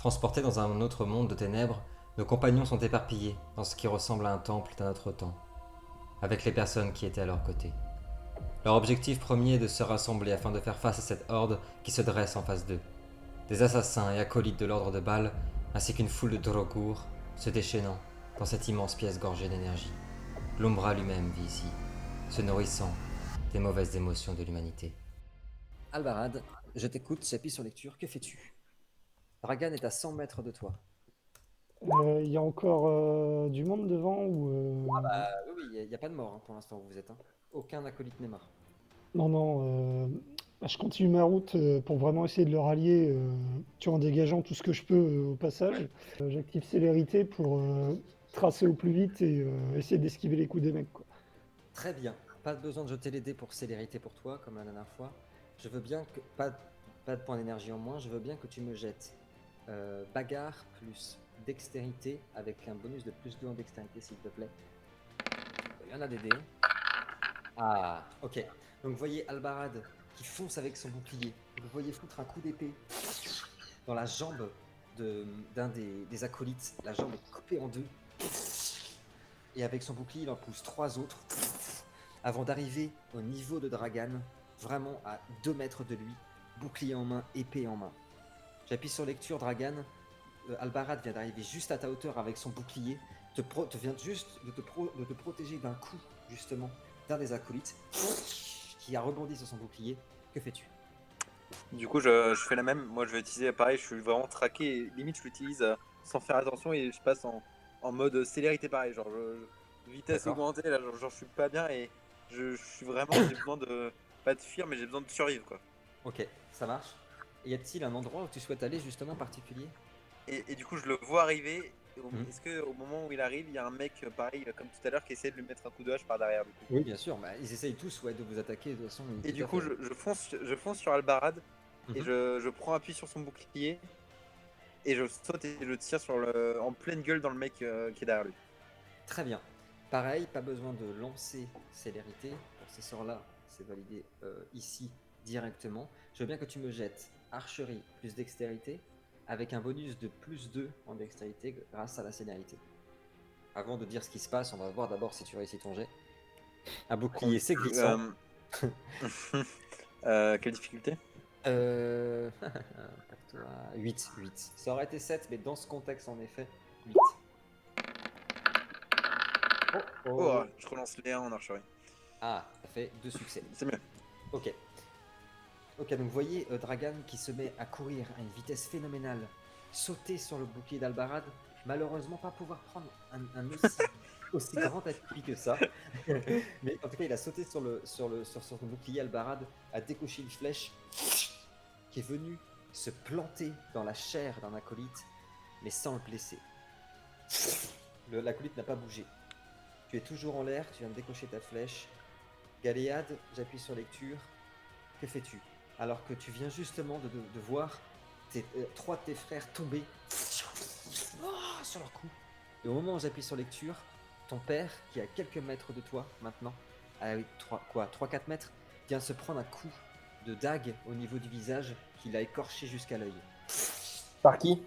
Transportés dans un autre monde de ténèbres, nos compagnons sont éparpillés dans ce qui ressemble à un temple d'un autre temps, avec les personnes qui étaient à leur côté. Leur objectif premier est de se rassembler afin de faire face à cette horde qui se dresse en face d'eux. Des assassins et acolytes de l'ordre de Bâle, ainsi qu'une foule de Drogour se déchaînant dans cette immense pièce gorgée d'énergie. L'Umbra lui-même vit ici, se nourrissant des mauvaises émotions de l'humanité. Albarad, je t'écoute, j'appuie sur lecture, que fais-tu? Dragan est à 100 mètres de toi. Il y a encore du monde devant ou Oui, il n'y a pas de mort pour l'instant où vous êtes. Aucun acolyte n'est mort. non, non, je continue ma route pour vraiment essayer de le rallier, en dégageant tout ce que je peux au passage. J'active célérité pour tracer au plus vite et essayer d'esquiver les coups des mecs, quoi. Très bien. Pas besoin de jeter les dés pour célérité pour toi, comme la dernière fois. Je veux bien que. Pas de points d'énergie en moins, je veux bien que tu me jettes bagarre plus dextérité avec un bonus de plus 2 en dextérité, s'il te plaît. Il y en a des dés. Ah, ok. Donc vous voyez Albarad qui fonce avec son bouclier. Vous voyez foutre un coup d'épée dans la jambe d'un des acolytes. La jambe est coupée en deux. Et avec son bouclier, il en pousse 3 autres avant d'arriver au niveau de Dragan, vraiment à 2 mètres de lui, bouclier en main, épée en main. J'appuie sur lecture, Dragan. Albarad vient d'arriver juste à ta hauteur avec son bouclier, te vient juste de te protéger d'un coup, justement, d'un des acolytes qui a rebondi sur son bouclier. Que fais-tu? Du coup, je fais la même. Moi, je vais utiliser pareil. Je suis vraiment traqué. Et limite, je l'utilise sans faire attention et je passe en mode célérité pareil. Genre, vitesse D'accord. augmentée. Là, genre, je suis pas bien et je suis vraiment. J'ai besoin de. Pas de fuir, mais j'ai besoin de survivre, quoi. Ok, ça marche. Et y a-t-il un endroit où tu souhaites aller justement particulier? Et du coup, je le vois arriver. Mhm. Est-ce qu'au moment où il arrive, il y a un mec, pareil, comme tout à l'heure, qui essaie de lui mettre un coup de hache par derrière, du coup? Oui, bien sûr. Bah, ils essayent tous de vous attaquer de toute façon, Et tout du à coup, fait. je fonce sur Albarad et Mhm. je prends appui sur son bouclier et je saute et je tire en pleine gueule dans le mec qui est derrière lui. Très bien. Pareil, pas besoin de lancer célérité. Pour ces sorts-là, c'est validé ici directement. Je veux bien que tu me jettes archerie plus dextérité avec un bonus de plus 2 en dextérité grâce à la célérité. Avant de dire ce qui se passe, on va voir d'abord si tu réussis ton jet. Un bouclier, c'est glissant. Euh, quelle difficulté? Pour toi, 8, 8. Ça aurait été 7, mais dans ce contexte, en effet, 8. Oh, Oh, oh. je relance les 1 en archerie. Ah, ça fait 2 succès. C'est mieux. Ok. Ok, donc vous voyez Dragan qui se met à courir à une vitesse phénoménale, sauter sur le bouclier d'Albarad, malheureusement pas pouvoir prendre un aussi grand appui que ça. Mais en tout cas, il a sauté sur son bouclier, Albarad a décoché une flèche qui est venue se planter dans la chair d'un acolyte, mais sans le blesser. L'acolyte n'a pas bougé. Tu es toujours en l'air, tu viens de décocher ta flèche. Galéade, j'appuie sur lecture. Que fais-tu? Alors que tu viens justement de voir 3 de tes frères tomber sur leur cou. Et au moment où j'appuie sur lecture, ton père, qui est à quelques mètres de toi maintenant, à 3-4 mètres, vient se prendre un coup de dague au niveau du visage qui l'a écorché jusqu'à l'œil. Par qui?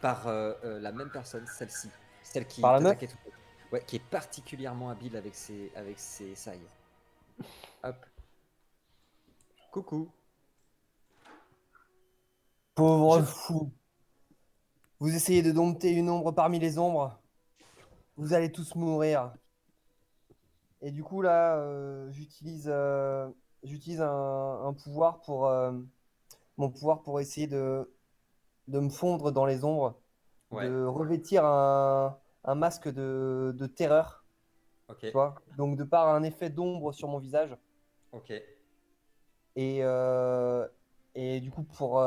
Par la même personne, celle-ci. Celle qui Par la meuf? t'attaquait tout à l'heure. Ouais, qui est particulièrement habile avec ses sailles. Hop. Coucou. Pauvre Je... fou. Vous essayez de dompter une ombre parmi les ombres. Vous allez tous mourir. Et du coup, là, j'utilise un pouvoir mon pouvoir pour essayer de me fondre dans les ombres, Ouais, de revêtir un masque de terreur, ok, tu vois. Donc, de par un effet d'ombre sur mon visage. ok. Et, euh, et du coup, pour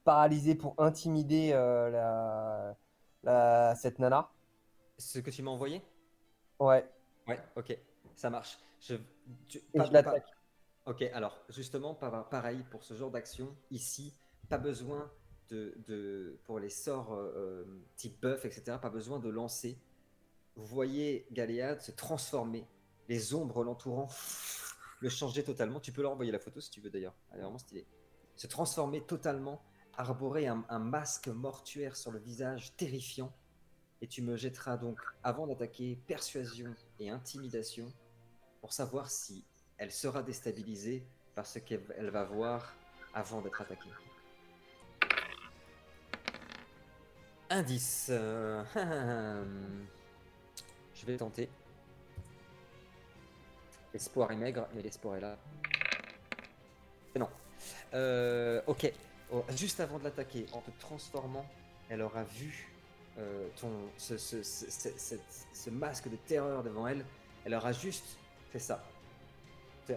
paralyser, pour intimider cette nana. Ce que tu m'as envoyé? Ouais, Ouais, ok, ça marche. et je l'attaque. Ok, alors justement, pareil pour ce genre d'action, ici, pas besoin pour les sorts type buff, etc., pas besoin de lancer. Vous voyez Galéade se transformer, les ombres l'entourant, le changer totalement. Tu peux leur envoyer la photo si tu veux d'ailleurs, elle est vraiment stylée. Se transformer totalement arborer un masque mortuaire sur le visage terrifiant. Et tu me jetteras donc, avant d'attaquer, persuasion et intimidation pour savoir si elle sera déstabilisée par ce qu'elle va voir avant d'être attaquée. Indice. Je vais tenter. L'espoir est maigre, mais l'espoir est là. Et non. Ok. Oh, juste avant de l'attaquer, en te transformant, elle aura vu ce masque de terreur devant elle. Elle aura juste fait ça.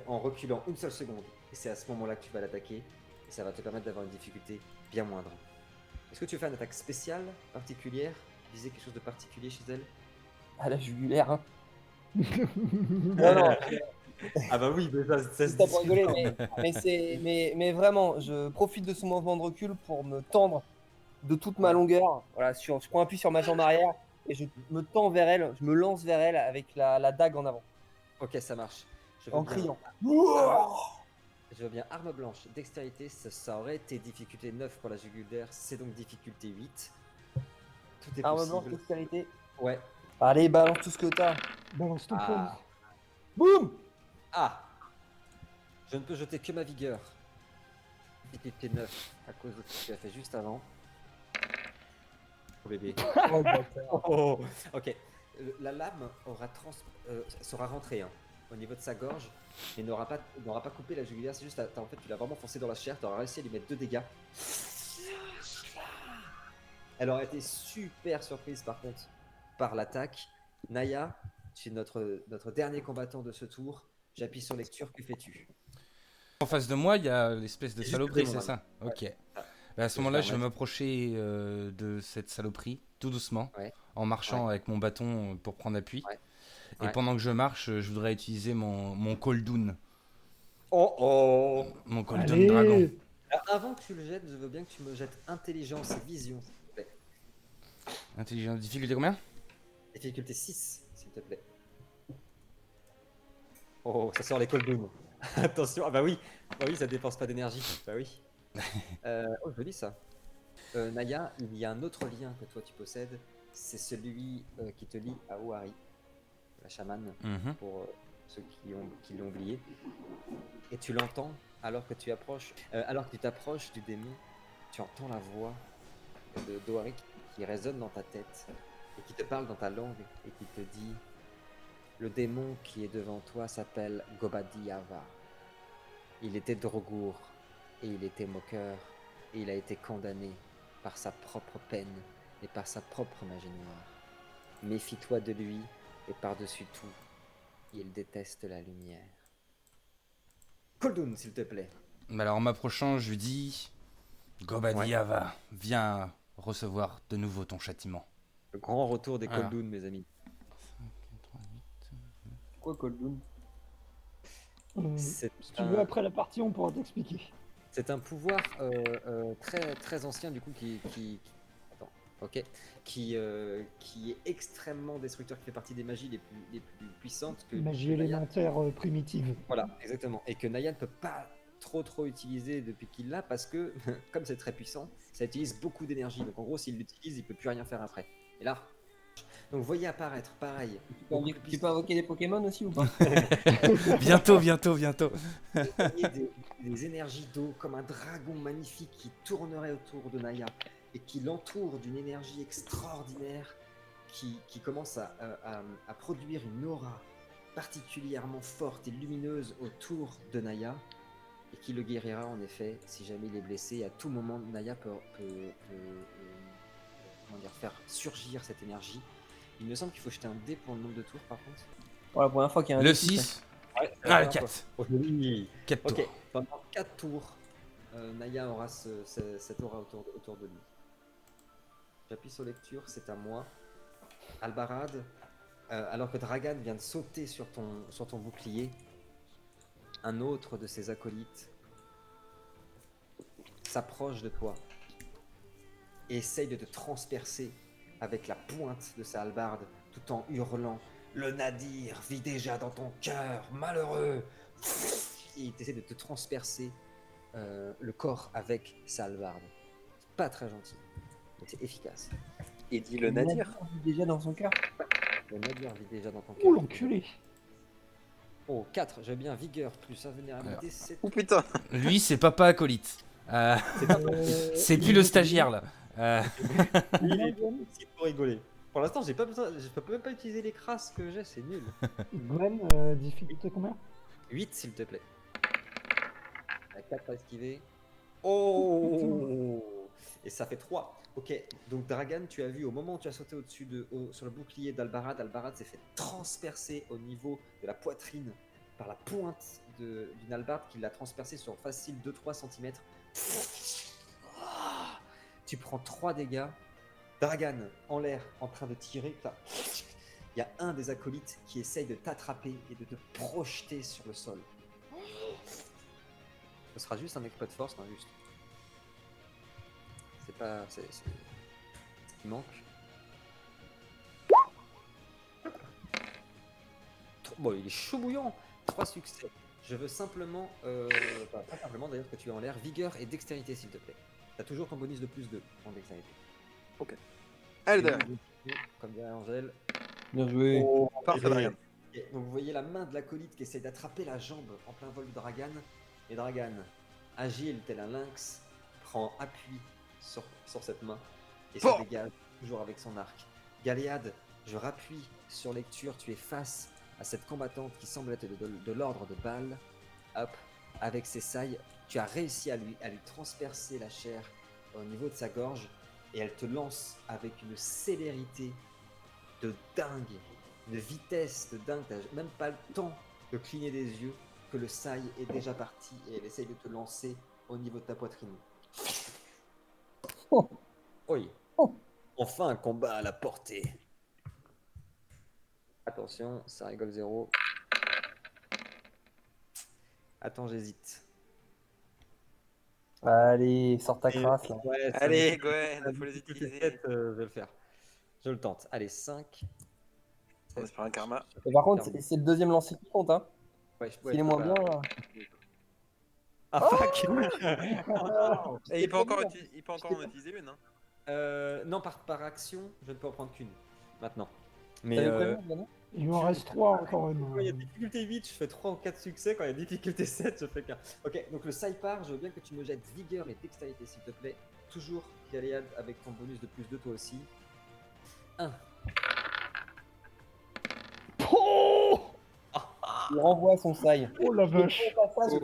En reculant une seule seconde. Et c'est à ce moment-là que tu vas l'attaquer. Et ça va te permettre d'avoir une difficulté bien moindre. Est-ce que tu fais une attaque spéciale, particulière, viser quelque chose de particulier chez elle? À la jugulaire, hein. Non, Ah bah oui, mais ça se c'est pas pour discute rigoler, pas. mais vraiment, je profite de ce mouvement de recul pour me tendre de toute ma Ouais. longueur. Voilà, je prends appui sur ma jambe arrière et je me tends vers elle, je me lance vers elle avec la dague en avant, Ok, ça marche. Je veux en bien. criant. Je veux bien arme blanche, dextérité, ça aurait été difficulté 9 pour la jugulaire, c'est donc difficulté 8. Tout est Arme blanche, possible. dextérité. Ouais. Allez, balance tout ce que t'as. Balance ton Ah. poing. Boum. Ah. Je ne peux jeter que ma vigueur. Difficulté 9 à cause de ce que tu as fait juste avant. Oh bébé. Oh, bâtard. Oh. Ok. La lame sera rentrée au niveau de sa gorge, mais n'aura pas coupé la jugulaire. C'est juste, en fait, tu l'as vraiment foncé dans la chair. Tu auras réussi à lui mettre 2 dégâts. Elle aurait été super surprise par contre par l'attaque. Naya, tu es notre dernier combattant de ce tour. J'appuie sur lecture. Que fais-tu? En face de moi, il y a l'espèce de Juste saloperie, le démon, c'est ça? Ok. Ah, Bah, à ce moment-là, je vais permettre. m'approcher de cette saloperie, tout doucement, Ouais. en marchant avec mon bâton pour prendre appui. Ouais. Et Ouais. pendant que je marche, je voudrais utiliser mon Koldoun, Oh oh. mon Koldoun dragon. Allez, Alors, avant que tu le jettes, je veux bien que tu me jettes intelligence et vision, s'il te plaît. Intelligence, difficulté combien? Difficulté 6, s'il te plaît. Oh, ça sort les Coldoum. Attention, ah bah oui, ça dépense pas d'énergie. Bah oui. Oh, joli ça. Naya, il y a un autre lien que toi tu possèdes, c'est celui qui te lie à Ohari, la chamane, Mhm. pour ceux qui l'ont oublié. Et tu l'entends alors que tu t'approches du démon, tu entends la voix de d'Ohari qui résonne dans ta tête et qui te parle dans ta langue et qui te dit: le démon qui est devant toi s'appelle Gobadiava. Il était Drogour et il était moqueur et il a été condamné par sa propre peine et par sa propre magie noire. Méfie-toi de lui et par-dessus tout, il déteste la lumière. Koldun, s'il te plaît. Bah alors en m'approchant, je lui dis Gobadiava, viens recevoir de nouveau ton châtiment. Le grand retour des Voilà. Koldun, mes amis. Quoi, Koldoun? C'est si tu veux, après la partie, on pourra t'expliquer. C'est un pouvoir très, très ancien du coup attends, ok, qui est extrêmement destructeur, qui fait partie des magies les plus puissantes que Magie Naya- élémentaire primitive. Voilà, exactement, et que Naya ne peut pas trop utiliser depuis qu'il l'a parce que comme c'est très puissant, ça utilise beaucoup d'énergie. Donc en gros, s'il l'utilise, il peut plus rien faire après. Et là, donc vous voyez apparaître pareil. Tu peux invoquer des Pokémon aussi ou pas? Bientôt. Voyez des énergies d'eau comme un dragon magnifique qui tournerait autour de Naya et qui l'entoure d'une énergie extraordinaire qui commence à produire une aura particulièrement forte et lumineuse autour de Naya et qui le guérira en effet si jamais il est blessé. À tout moment, Naya peut faire surgir cette énergie. Il me semble qu'il faut jeter un dé pour le nombre de tours par contre. Pour la première fois qu'il y a un Le défi, ça. 6, Ah, le 4. Oui. 4 Ok, tours. pendant 4 tours, Naya aura cette aura autour de lui. J'appuie sur lecture, c'est à moi. Albarad, alors que Dragan vient de sauter sur ton bouclier, un autre de ses acolytes s'approche de toi et essaye de te transpercer avec la pointe de sa hallebarde tout en hurlant: le nadir vit déjà dans ton cœur, malheureux! Et il essaie de te transpercer le corps avec sa hallebarde. pas très gentil, mais c'est efficace. Et dit le nadir. Déjà dans son cœur. Le nadir vit déjà dans ton Oh cœur. l'enculé. Oh, 4, j'ai bien vigueur plus invulnérabilité, c'est Oh putain. Lui, c'est papa acolyte. c'est pas C'est plus le stagiaire là. il est ici pour rigoler. Pour l'instant, j'ai pas besoin, je peux même pas utiliser les crasses que j'ai, c'est nul. Gwen, difficulté combien? 8 s'il te plaît. 4 à esquiver. Oh! Et ça fait 3. Ok, donc Dragan, tu as vu au moment où tu as sauté au-dessus sur le bouclier d'Albarad, Albarad s'est fait transpercer au niveau de la poitrine par la pointe d'une albarde qui l'a transpercé sur facile 2-3 cm. Tu prends 3 dégâts. Dragan en l'air en train de tirer. Là. Il y a un des acolytes qui essaye de t'attraper et de te projeter sur le sol. Ce sera juste un exploit de force, non juste. C'est pas. C'est ce qui manque. Bon, il est chaud bouillant. 3 succès. Je veux simplement. Pas simplement d'ailleurs que tu es en l'air. Vigueur et dextérité, s'il te plaît. T'as toujours ton bonus de plus 2 en dextérité. Allez, Comme dirait Angèle. Bien joué. Oh, parfait, Dragan. Et donc vous voyez la main de l'acolyte qui essaie d'attraper la jambe en plein vol de Dragan. Et Dragan, agile tel un lynx, prend appui sur cette main et se dégage toujours avec son arc. Galéade, je rappuie sur lecture, tu es face à cette combattante qui semble être de l'ordre de Baal. Hop, avec ses sailles, tu as réussi à lui transpercer la chair au niveau de sa gorge et elle te lance avec une célérité de dingue, une vitesse de dingue, t'as même pas le temps de cligner des yeux que le saille est déjà parti et elle essaye de te lancer au niveau de ta poitrine. Oh. Oui. Enfin un combat à la portée. Attention, ça rigole 0. Attends, j'hésite. Allez, sors ta crasse là. Ouais, Allez, Gwen, faut les utiliser. 7, je vais le faire. Je le tente. Allez, 5. On espère un karma. Et par contre, c'est le deuxième lancer qui compte, hein. Ouais, S'il est moins bien. Là. Ah fuck. Et il peut encore en utiliser une, hein. Non, par action, je ne peux en prendre qu'une maintenant. T'avais Mais prévenu, Yannick Il m'en reste 3 encore. quand il y a difficulté 8, je fais 3 ou 4 succès. Quand il y a difficulté 7, je fais qu'un. Ok, donc le side part, je veux bien que tu me jettes vigueur et dextérité, s'il te plaît. Toujours Galéade avec ton bonus de plus 2, toi aussi. 1. Oh, Il renvoie son saille. oh la vache.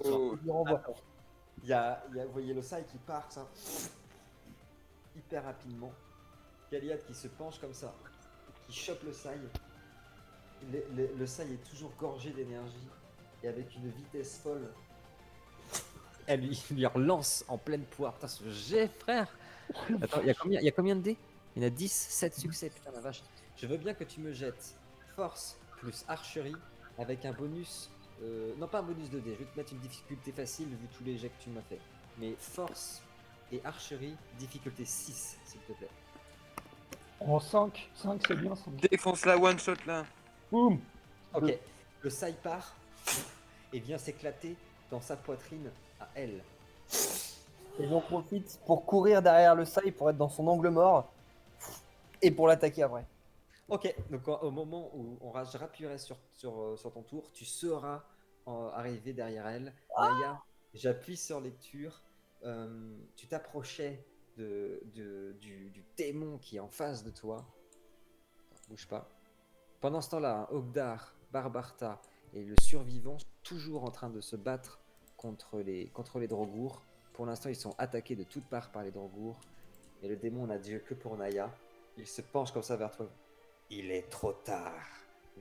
Oh. Il renvoie. Il y a, vous voyez le side qui part, ça. Hyper rapidement. Galéade qui se penche comme ça, qui chope le saille. Le saille est toujours gorgé d'énergie et avec une vitesse folle. Elle lui relance en pleine poire. Putain, ce jet, frère! Attends, il y a combien de dés? Il y en a 10, 7 succès, putain la vache. Je veux bien que tu me jettes force plus archerie avec un bonus. Non, pas un bonus de dés, je vais te mettre une difficulté facile vu tous les jets que tu m'as fait. Mais force et archerie, difficulté 6, s'il te plaît. En 5, 5 c'est bien. 5. Défonce la one shot là. Boum. Ok, le saille part et vient s'éclater dans sa poitrine à elle. Et j'en profite pour courir derrière le saille pour être dans son angle mort et pour l'attaquer après. Ok, donc au moment où je rappuierai sur ton tour, tu seras arrivé derrière elle. Naya, j'appuie sur lecture. Tu t'approchais du démon qui est en face de toi. Attends, bouge pas. Pendant ce temps-là, Ogdar, Barbarta et le survivant sont toujours en train de se battre contre les Drogours. Pour l'instant, ils sont attaqués de toutes parts par les Drogours. Et le démon n'a Dieu que pour Naya. Il se penche comme ça vers toi. Il est trop tard,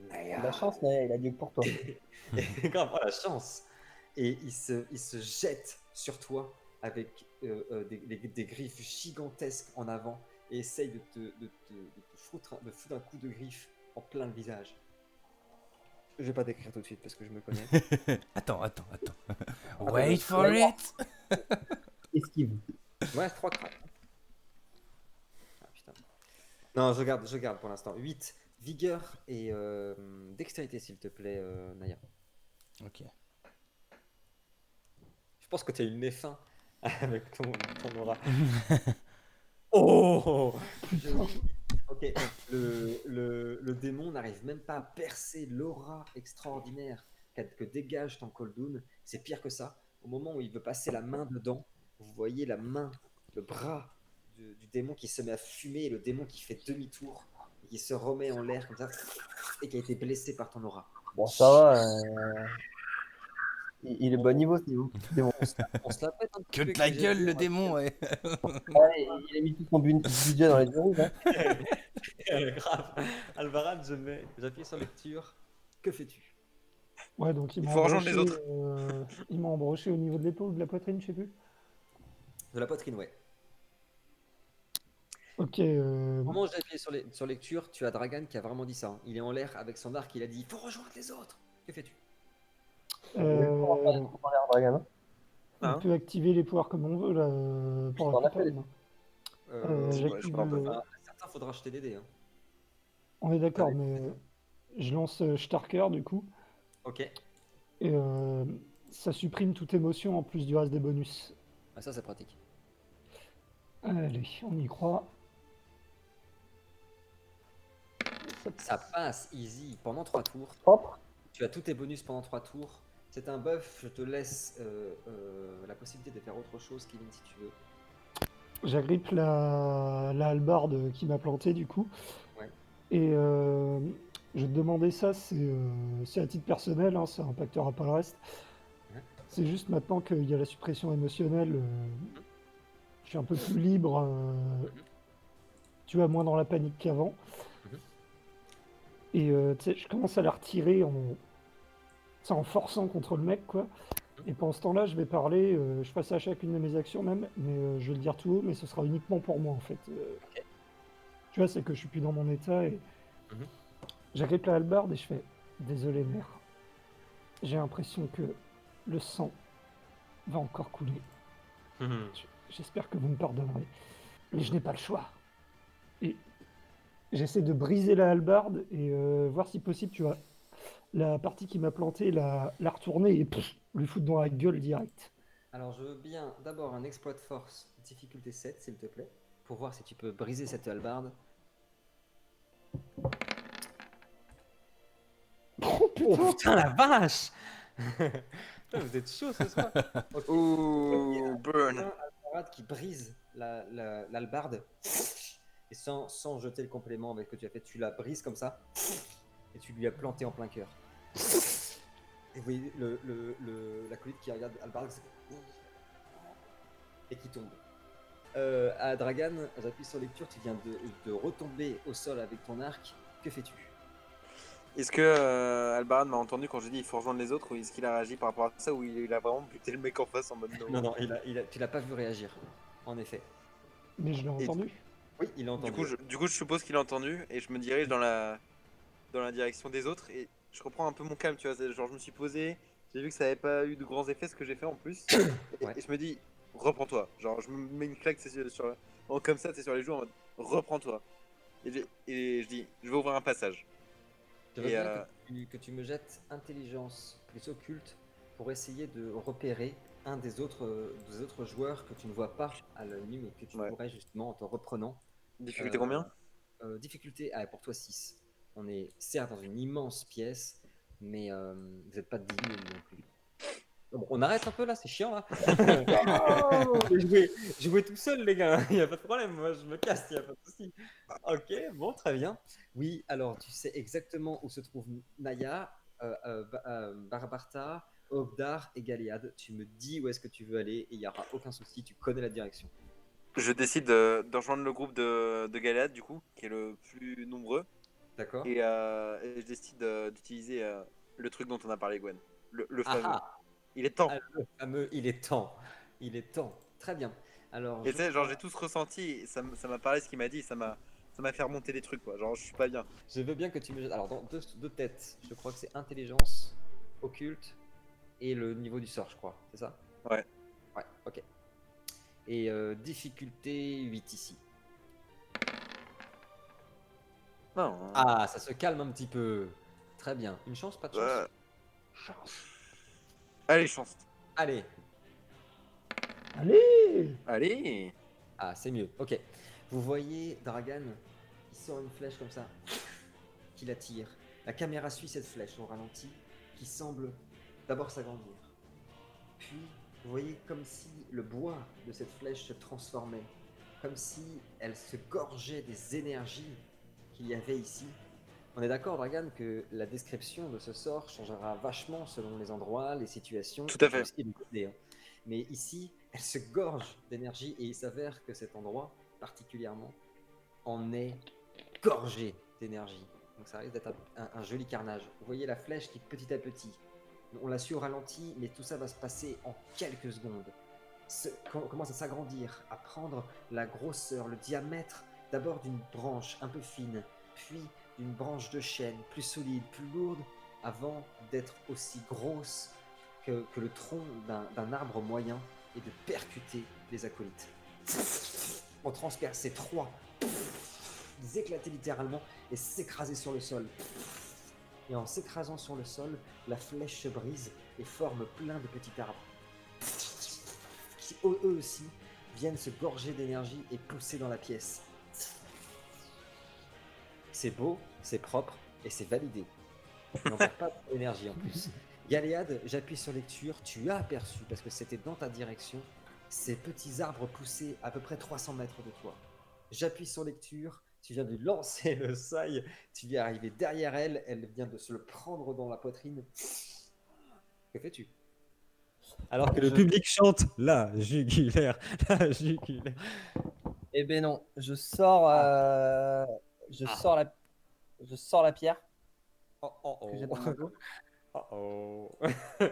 Naya. La chance, Naya, il a Dieu que pour toi. Grave, oh, la chance. Et il se jette sur toi avec des griffes gigantesques en avant et essaye de te foutre un coup de griffe en plein le visage. Je vais pas décrire tout de suite parce que je me connais. Attends. Wait for it. Esquive. Ouais, 3 cracks. Ah putain. Non, je garde pour l'instant. 8. Vigueur et dextérité, s'il te plaît, Naya. Ok. Je pense que tu as une nez fin avec ton aura. Oh Putain. Joli. Ok, le démon n'arrive même pas à percer l'aura extraordinaire que dégage ton Koldoun. C'est pire que ça. Au moment où il veut passer la main dedans, vous voyez la main, le bras du démon qui se met à fumer et le démon qui fait demi-tour et qui se remet en l'air comme ça et qui a été blessé par ton aura. Bon, ça va. Il est bon niveau, ce niveau. C'est bon. On se la pète un petit Que peu de avec la les jets de gueule, dés, le on va démon, ouais. Ouais, il a mis tout son budget dans les roues, là. Grave. Alvarad, j'appuie sur lecture. Que fais-tu? Ouais, donc Il faut rejoindre les autres. il m'a embroché au niveau de l'épaule ou de la poitrine, je sais plus. De la poitrine, ouais. Ok, Au moment où j'ai appuyé sur lecture, tu as Dragan qui a vraiment dit ça. Hein. Il est en l'air avec son arc, il a dit faut rejoindre les autres. Que fais-tu? euh, Dragan, hein. on Hein peut activer les pouvoirs comme on veut là pour T'en la as fait campagne. des- Ouais, je J'active crois pas. Enfin, certains, faudra acheter des dés. Hein. On est d'accord, Allez. mais je lance Starker du coup. Ok. Et ça supprime toute émotion en plus du reste des bonus. Ah, ça, c'est pratique. Allez, on y croit. Ça passe easy pendant 3 tours. Propre. Tu as tous tes bonus pendant 3 tours. C'est un buff, je te laisse la possibilité de faire autre chose, Kevin, si tu veux. J'agrippe la hallebarde qui m'a planté du coup. Ouais. Et je vais te demander ça, c'est à titre personnel, hein, ça impactera pas le reste. Ouais. C'est juste maintenant qu'il y a la suppression émotionnelle, je suis un peu plus libre, tu vois, moins dans la panique qu'avant. Mhm. Et tu sais, je commence à la retirer en forçant contre le mec, quoi. Et pendant ce temps-là, je vais parler, je passe à chacune de mes actions même, mais je vais le dire tout haut, mais ce sera uniquement pour moi en fait. Tu vois, c'est que je suis plus dans mon état et Mhm. j'agrippe la hallebarde et je fais désolé mère. J'ai l'impression que le sang va encore couler. J'espère que vous me pardonnerez. Mais je n'ai pas le choix. Et j'essaie de briser la hallebarde et voir si possible, tu vois, la partie qui m'a planté, la retourner et lui foutre dans la gueule direct. Alors, je veux bien d'abord un exploit de force, difficulté 7, s'il te plaît, pour voir si tu peux briser cette hallebarde. Oh Oh putain! putain, la vache! Putain, vous êtes chaud ce soir. Ok. Ouh, burn. Alvarad qui brise l'hallebarde et sans jeter le complément avec que tu as fait, tu la brises comme ça et tu lui as planté en plein cœur. Et vous voyez l'acolyte qui regarde Alvarad et qui tombe. À Dragan, j'appuie sur lecture, tu viens de retomber au sol avec ton arc. Que fais-tu? Est-ce que Albaran m'a entendu quand j'ai dit il faut rejoindre les autres ou est-ce qu'il a réagi par rapport à ça ou il a vraiment buté le mec en face en mode no? Non, tu l'as pas vu réagir, en effet. Mais je l'ai Et entendu. Oui, il a entendu. Du coup, je suppose qu'il a entendu et je me dirige dans la direction des autres et je reprends un peu mon calme, tu vois. Genre, je me suis posé, j'ai vu que ça avait pas eu de grands effets ce que j'ai fait en plus. Ouais. Et je me dis, reprends-toi. Genre, je me mets une claque comme ça, c'est sur les joues en mode, reprends-toi. Et je dis, je vais ouvrir un passage. Je veux Et, bien que tu me jettes intelligence plus occulte pour essayer de repérer un des autres joueurs que tu ne vois pas à l'œil nu mais que tu Ouais. pourrais justement en te reprenant. Difficulté combien? Difficulté, pour toi 6. On est certes dans une immense pièce, mais vous n'êtes pas 10 000 non plus. Bon, on arrête un peu là, c'est chiant là. Jouez tout seul les gars, il n'y a pas de problème, moi je me casse, il n'y a pas de souci. Ok, bon, très bien. Oui, alors tu sais exactement où se trouve Naya, Barbarta, Obdar et Galiad. Tu me dis où est-ce que tu veux aller et il n'y aura aucun souci, tu connais la direction. Je décide de rejoindre le groupe de Galad, du coup, qui est le plus nombreux. D'accord? Et je décide d'utiliser le truc dont on a parlé, Gwen. Le Ah fameux. ah, Il est temps. ah, le fameux, il est temps. Il est temps. Très bien. Alors, Et je tu sais, genre, crois- j'ai tout ce ressenti. Et ça m'a parlé ce qu'il m'a dit. Ça m'a fait remonter des trucs, quoi. Genre, je suis pas bien. je veux bien que tu me jettes. Alors, dans deux têtes, je crois que c'est intelligence, occulte et le niveau du sort, je crois. C'est ça? Ouais. Ouais, ok. Et difficulté 8 ici. Non. Ah, ça se calme un petit peu. Très bien. Une chance, pas de chance? Euh, Allez, chance. Allez. Allez! Allez. Ah, c'est mieux. Ok. Vous voyez Dragan qui sort une flèche comme ça, qui la tire. La caméra suit cette flèche au ralenti, qui semble d'abord s'agrandir. Puis, vous voyez comme si le bois de cette flèche se transformait, comme si elle se gorgeait des énergies qu'il y avait ici. On est d'accord, Dragan, que la description de ce sort changera vachement selon les endroits, les situations, Tout à fait. et aussi les côtés, hein. Mais ici, elle se gorge d'énergie et il s'avère que cet endroit, particulièrement, en est gorgé d'énergie. Donc ça risque d'être un joli carnage. Vous voyez la flèche qui petit à petit, on l'a su au ralenti, mais tout ça va se passer en quelques secondes. Commence à s'agrandir, à prendre la grosseur, le diamètre d'abord d'une branche un peu fine, puis d'une branche de chêne plus solide, plus lourde, avant d'être aussi grosse que le tronc d'un arbre moyen et de percuter les acolytes. On transperce ces trois, ils éclataient littéralement et s'écrasaient sur le sol. Et en s'écrasant sur le sol, la flèche se brise et forme plein de petits arbres qui eux aussi viennent se gorger d'énergie et pousser dans la pièce. C'est beau, c'est propre et c'est validé. On n'en perd pas d'énergie en plus. Galéade, j'appuie sur lecture, tu as aperçu, parce que c'était dans ta direction, ces petits arbres poussés à peu près 300 mètres de toi. J'appuie sur lecture, tu viens de lui lancer le sail, tu viens arriver derrière elle, elle vient de se le prendre dans la poitrine. Que fais-tu? Alors que le public chante la jugulaire, la jugulaire. Eh ben non, je sors la pierre Oh oh que j'ai oh. dans mon dos. Oh oh. Je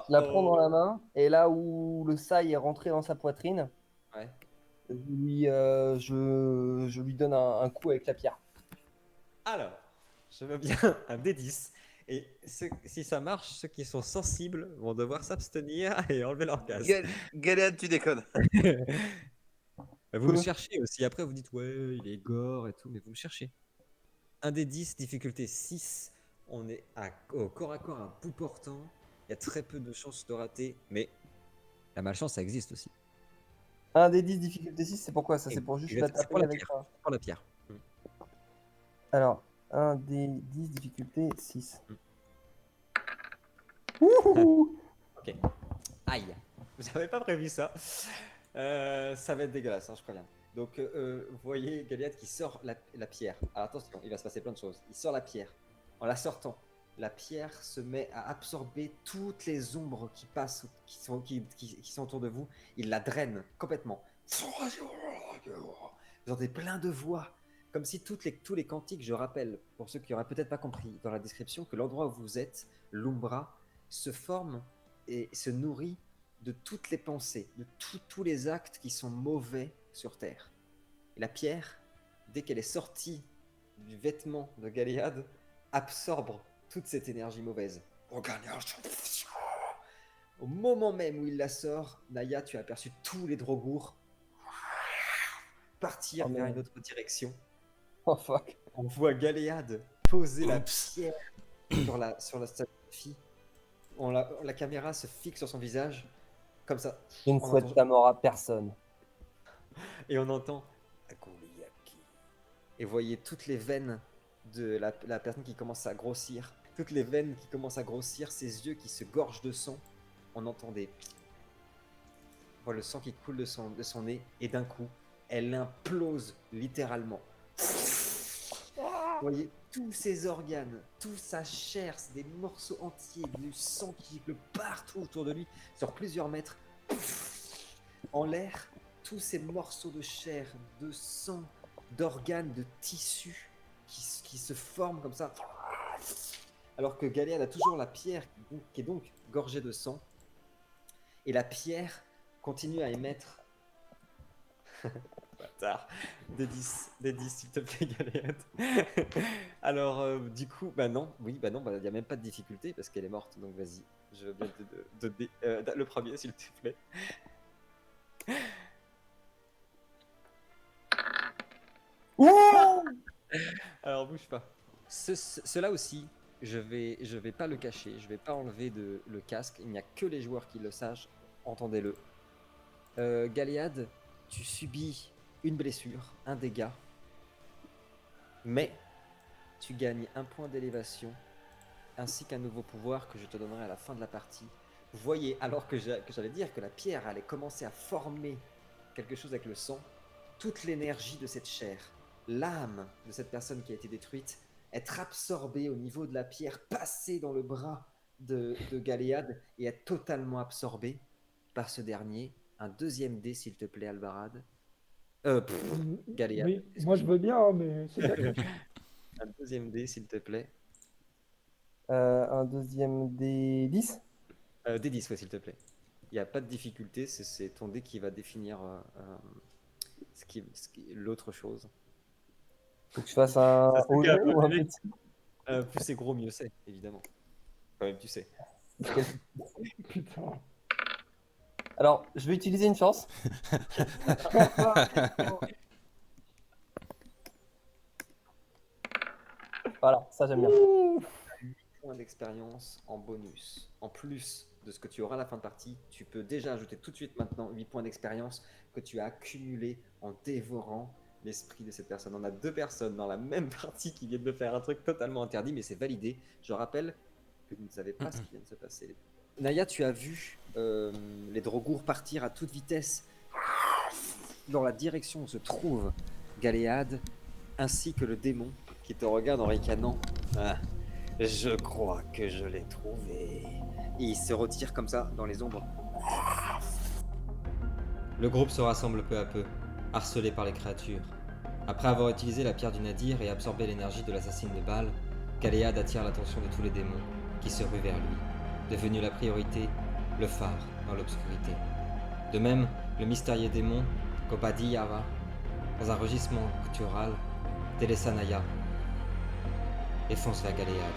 la prends dans la main et là où le sail est rentré dans sa poitrine, Ouais. je lui donne un coup avec la pierre. Alors, je veux bien un D10. Et si ça marche, ceux qui sont sensibles vont devoir s'abstenir et enlever leur casque. Galéade, tu déconnes. Vous me cherchez aussi. Après, vous dites, ouais, il est gore et tout, mais vous me cherchez. Un D10, difficulté 6. On est au corps à corps, un bout portant. Il y a très peu de chances de rater, mais la malchance, ça existe aussi. Un des 10 difficulté 6, c'est pourquoi ça? C'est pour juste la C'est pour taper la avec pierre. ça. C'est pour la pierre. Alors, un des 10 difficulté 6. Ok. Aïe. Vous n'avez pas prévu ça. Ça va être dégueulasse, hein, je préviens. Donc, vous voyez Galéade qui sort la pierre. Alors attention, il va se passer plein de choses. Il sort la pierre. En la sortant, la pierre se met à absorber toutes les ombres qui passent, qui sont autour de vous. Il la draine complètement. Vous entendez plein de voix. Comme si tous les cantiques, je rappelle, pour ceux qui n'auraient peut-être pas compris dans la description, que l'endroit où vous êtes, l'Umbra, se forme et se nourrit de toutes les pensées, de tous les actes qui sont mauvais sur Terre. Et la pierre, dès qu'elle est sortie du vêtement de Galéade, absorbe toute cette énergie mauvaise. Au moment même où il la sort, Naya, tu as aperçu tous les Drogours partir vers une autre direction. Oh fuck. On voit Galéade poser la Oups. pierre sur la fille. La caméra se fixe sur son visage, comme ça. Je ne On souhaite entend- ta mort à personne. Et on entend Agouliaki. Et vous voyez toutes les veines de la personne qui commence à grossir. Toutes les veines qui commencent à grossir, ses yeux qui se gorgent de sang. On entend des. On voit le sang qui coule de son nez. Et d'un coup, elle implose littéralement. Vous voyez tous ses organes, toute sa chair, c'est des morceaux entiers, du sang qui gicle partout autour de lui, sur plusieurs mètres. En l'air, tous ces morceaux de chair, de sang, d'organes, de tissus qui se forment comme ça. Alors que Galéade a toujours la pierre qui est donc gorgée de sang. Et la pierre continue à émettre. Bâtard. Des 10 s'il te plaît, Galéade. Alors, du coup, bah non, il n'y a même pas de difficulté parce qu'elle est morte, donc vas-y. Je veux bien le premier, s'il te plaît. Alors, bouge pas. Cela aussi, je vais pas le cacher, je vais pas enlever le casque. Il n'y a que les joueurs qui le sachent. Entendez-le. Galéade, tu subis une blessure, un dégât, mais tu gagnes un point d'élévation ainsi qu'un nouveau pouvoir que je te donnerai à la fin de la partie. Vous voyez, alors que j'allais dire que la pierre allait commencer à former quelque chose avec le sang, toute l'énergie de cette chair, l'âme de cette personne qui a été détruite, être absorbée au niveau de la pierre, passer dans le bras de Galéade et être totalement absorbée par ce dernier. Un deuxième dé, s'il te plaît, Albarad. Galéade. Oui, moi je veux bien, hein, mais c'est d'accord. Un deuxième dé, s'il te plaît. Un deuxième des 10. Des 10, ouais, s'il te plaît. Il n'y a pas de difficulté, c'est ton dé qui va définir l'autre chose. Faut que je fasse un Ça, c'est haut bien, ou un ouais. petit. Plus c'est gros, mieux c'est, évidemment. Quand même, tu sais. Putain. Alors, je vais utiliser une chance. Voilà, ça j'aime bien. 8 points d'expérience en bonus. En plus de ce que tu auras à la fin de partie, tu peux déjà ajouter tout de suite maintenant 8 points d'expérience que tu as accumulés en dévorant l'esprit de cette personne. On a 2 personnes dans la même partie qui viennent de faire un truc totalement interdit, mais c'est validé. Je rappelle que vous ne savez pas ce qui vient de se passer. Naya, tu as vu les Drogours partir à toute vitesse dans la direction où se trouve Galéade, ainsi que le démon qui te regarde en ricanant. Ah, je crois que je l'ai trouvé. Et il se retire comme ça dans les ombres. Le groupe se rassemble peu à peu, harcelé par les créatures. Après avoir utilisé la pierre du Nadir et absorbé l'énergie de l'assassine de Baal, Galéade attire l'attention de tous les démons qui se ruent vers lui, devenu la priorité, le phare dans l'obscurité. De même, le mystérieux démon, Gobadiyava, dans un rugissement noctural, délaissa Naya et fonce vers Galéade.